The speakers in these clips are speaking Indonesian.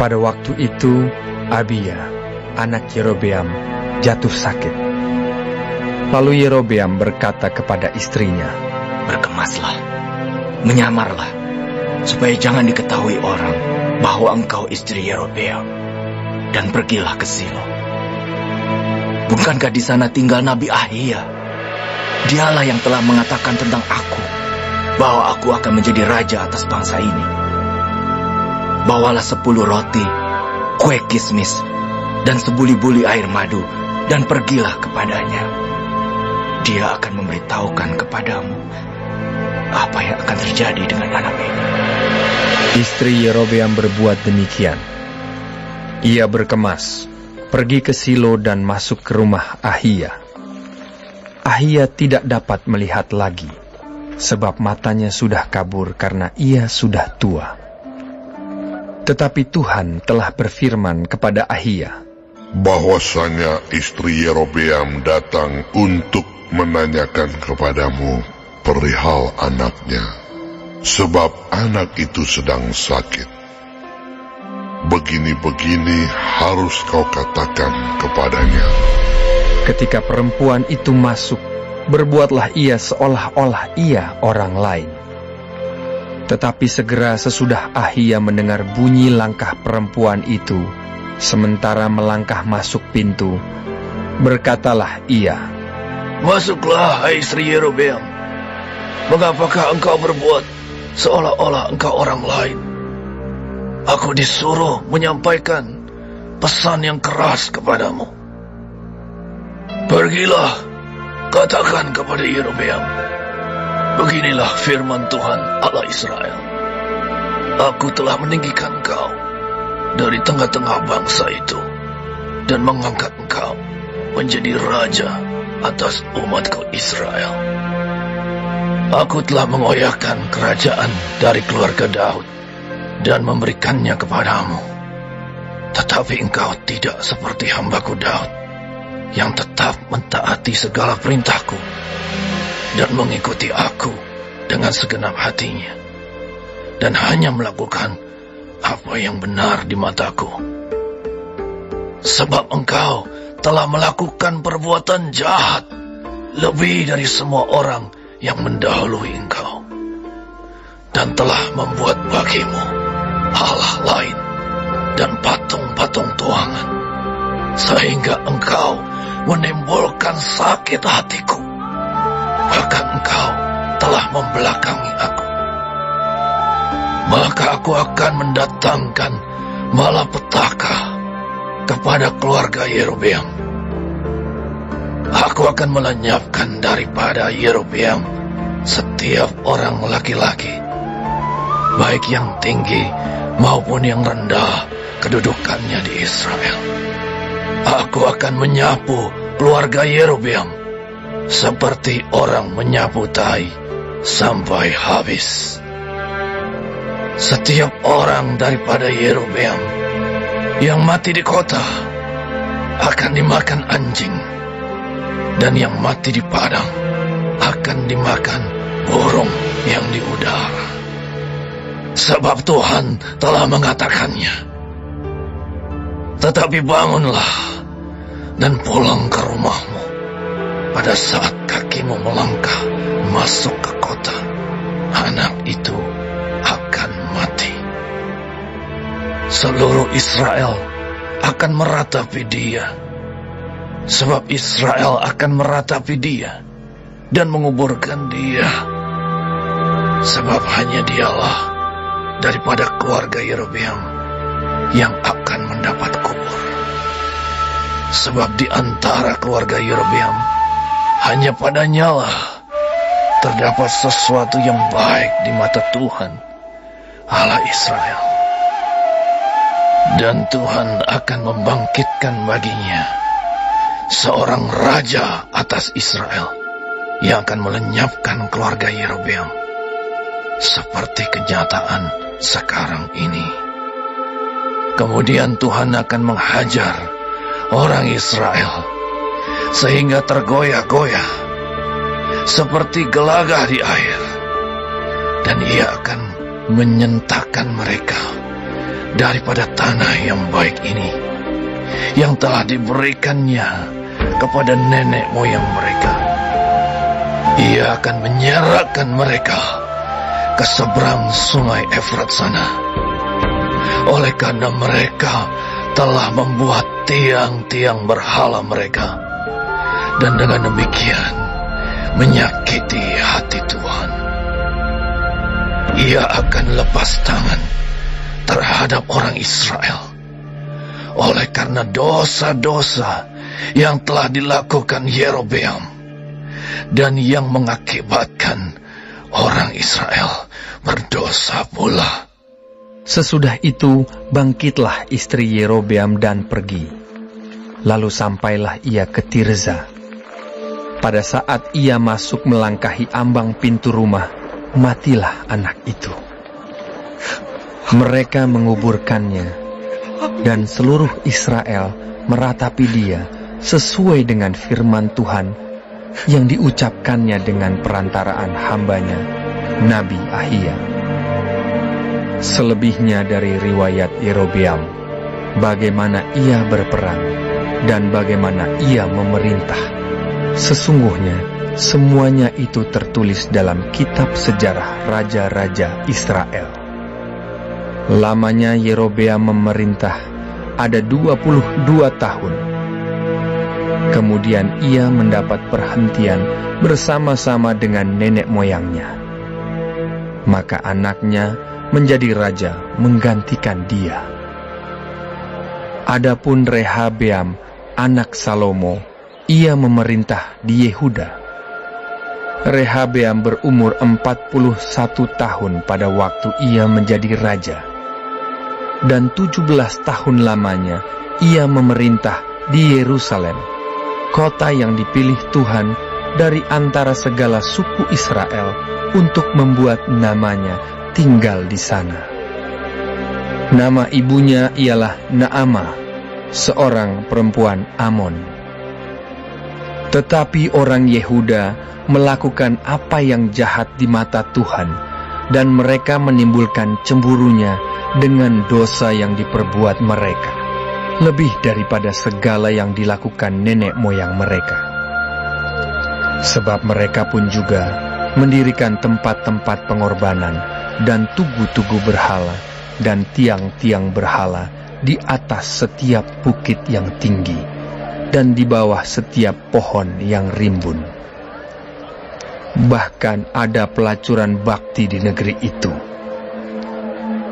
Pada waktu itu, Abia, anak Yerobeam, jatuh sakit. Lalu Yerobeam berkata kepada istrinya, "Berkemaslah, menyamarlah, supaya jangan diketahui orang bahwa engkau istri Yerobeam, dan pergilah ke Silo. Bukankah di sana tinggal Nabi Ahia? Dialah yang telah mengatakan tentang aku, bahwa aku akan menjadi raja atas bangsa ini. Bawalah 10 roti, kue kismis, dan sebuli-buli air madu, dan pergilah kepadanya. Dia akan memberitahukan kepadamu apa yang akan terjadi dengan anak ini." Istri Yerobeam berbuat demikian. Ia berkemas, pergi ke Silo dan masuk ke rumah Ahia. Ahia tidak dapat melihat lagi, sebab matanya sudah kabur karena ia sudah tua. Tetapi Tuhan telah berfirman kepada Ahia, bahwasanya istri Yerobeam datang untuk menanyakan kepadamu perihal anaknya, sebab anak itu sedang sakit. Begini-begini harus kau katakan kepadanya. Ketika perempuan itu masuk, berbuatlah ia seolah-olah ia orang lain. Tetapi segera sesudah Ahia mendengar bunyi langkah perempuan itu, sementara melangkah masuk pintu, berkatalah ia, "Masuklah, hai istri Yerobeam. Mengapakah engkau berbuat seolah-olah engkau orang lain? Aku disuruh menyampaikan pesan yang keras kepadamu. Pergilah, katakan kepada Yerobeam, beginilah firman Tuhan Allah Israel. Aku telah meninggikan engkau dari tengah-tengah bangsa itu dan mengangkat engkau menjadi raja atas umatku Israel. Aku telah mengoyakkan kerajaan dari keluarga Daud dan memberikannya kepadamu. Tetapi engkau tidak seperti hambaku Daud, yang tetap mentaati segala perintahku dan mengikuti aku dengan segenap hatinya, dan hanya melakukan apa yang benar di mataku. Sebab engkau telah melakukan perbuatan jahat lebih dari semua orang yang mendahului engkau, dan telah membuat bagimu Allah lain dan patung-patung tuangan, sehingga engkau menimbulkan sakit hatiku. Bahkan engkau telah membelakangi aku. Maka aku akan mendatangkan malapetaka kepada keluarga Yerobeam. Aku akan melenyapkan daripada Yerobeam setiap orang laki-laki, baik yang tinggi maupun yang rendah kedudukannya di Israel. Aku akan menyapu keluarga Yerobeam seperti orang menyapu tai sampai habis. Setiap orang daripada Yerobeam yang mati di kota akan dimakan anjing, dan yang mati di padang akan dimakan burung yang di udara. Sebab Tuhan telah mengatakannya. Tetapi bangunlah dan pulang ke rumahmu pada saat kakimu melangkah masuk ke kota. Anak itu akan mati. Seluruh Israel akan meratapi dia, sebab Israel akan meratapi dia dan menguburkan dia, sebab hanya dialah daripada keluarga Yerobeam yang akan mendapat kubur. Sebab di antara keluarga Yerobeam hanya padanyalah terdapat sesuatu yang baik di mata Tuhan Allah Israel, dan Tuhan akan membangkitkan baginya seorang raja atas Israel yang akan melenyapkan keluarga Yerobeam seperti kenyataan sekarang ini. Kemudian Tuhan akan menghajar orang Israel sehingga tergoyah-goyah seperti gelagah di air, dan ia akan menyentakkan mereka daripada tanah yang baik ini, yang telah diberikannya kepada nenek moyang mereka. Ia akan menyerahkan mereka ke seberang sungai Efrat sana, oleh karena mereka telah membuat tiang-tiang berhala mereka, dan dengan demikian menyakiti hati Tuhan. Ia akan lepas tangan terhadap orang Israel oleh karena dosa-dosa yang telah dilakukan Yerobeam dan yang mengakibatkan orang Israel berdosa pula. Sesudah itu bangkitlah istri Yerobeam dan pergi. Lalu sampailah ia ke Tirza. Pada saat ia masuk melangkahi ambang pintu rumah, matilah anak itu. Mereka menguburkannya, dan seluruh Israel meratapi dia sesuai dengan firman Tuhan yang diucapkannya dengan perantaraan hambanya, Nabi Ahia. Selebihnya dari riwayat Yerobeam, bagaimana ia berperang dan bagaimana ia memerintah, sesungguhnya semuanya itu tertulis dalam kitab sejarah raja-raja Israel. Lamanya Yerobeam memerintah ada 22 tahun. Kemudian ia mendapat perhentian bersama-sama dengan nenek moyangnya. Maka anaknya menjadi raja menggantikan dia. Adapun Rehabeam, anak Salomo, ia memerintah di Yehuda. Rehabeam berumur 41 tahun pada waktu ia menjadi raja. Dan 17 tahun lamanya ia memerintah di Yerusalem, kota yang dipilih Tuhan dari antara segala suku Israel untuk membuat namanya tinggal di sana. Nama ibunya ialah Naamah, seorang perempuan Amon. Tetapi orang Yehuda melakukan apa yang jahat di mata Tuhan, dan mereka menimbulkan cemburunya dengan dosa yang diperbuat mereka, lebih daripada segala yang dilakukan nenek moyang mereka. Sebab mereka pun juga mendirikan tempat-tempat pengorbanan dan tugu-tugu berhala dan tiang-tiang berhala di atas setiap bukit yang tinggi dan di bawah setiap pohon yang rimbun. Bahkan ada pelacuran bakti di negeri itu.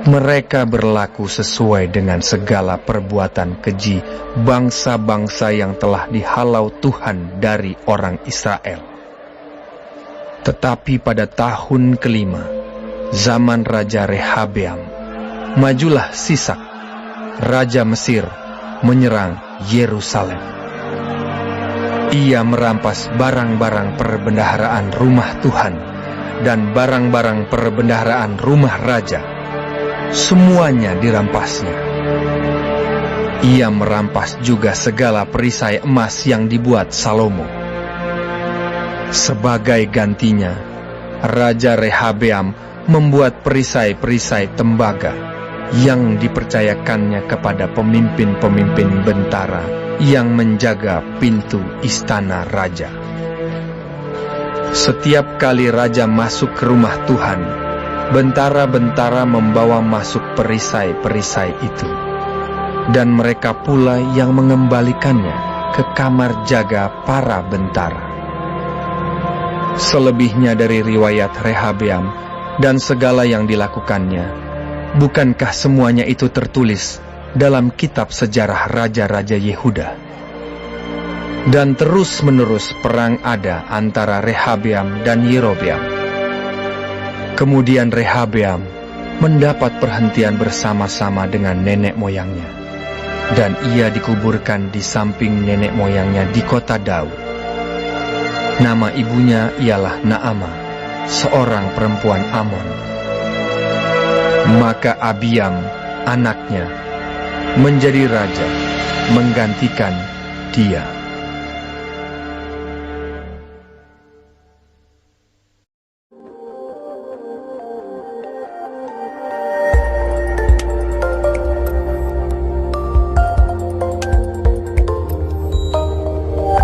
Mereka berlaku sesuai dengan segala perbuatan keji bangsa-bangsa yang telah dihalau Tuhan dari orang Israel. Tetapi pada tahun kelima, zaman Raja Rehabeam, majulah Sisak, Raja Mesir, menyerang Yerusalem. Ia merampas barang-barang perbendaharaan rumah Tuhan dan barang-barang perbendaharaan rumah raja. Semuanya dirampasnya. Ia merampas juga segala perisai emas yang dibuat Salomo. Sebagai gantinya, Raja Rehabeam membuat perisai-perisai tembaga yang dipercayakannya kepada pemimpin-pemimpin bentara yang menjaga pintu istana raja. Setiap kali raja masuk ke rumah Tuhan, bentara-bentara membawa masuk perisai-perisai itu, dan mereka pula yang mengembalikannya ke kamar jaga para bentara. Selebihnya dari riwayat Rehabeam dan segala yang dilakukannya, bukankah semuanya itu tertulis dalam kitab sejarah raja-raja Yehuda? Dan terus-menerus perang ada antara Rehabeam dan Yerobeam. Kemudian Rehabeam mendapat perhentian bersama-sama dengan nenek moyangnya, dan ia dikuburkan di samping nenek moyangnya di kota Daud. Nama ibunya ialah Naamah, seorang perempuan Amon. Maka Abiam, anaknya, menjadi raja, menggantikan dia.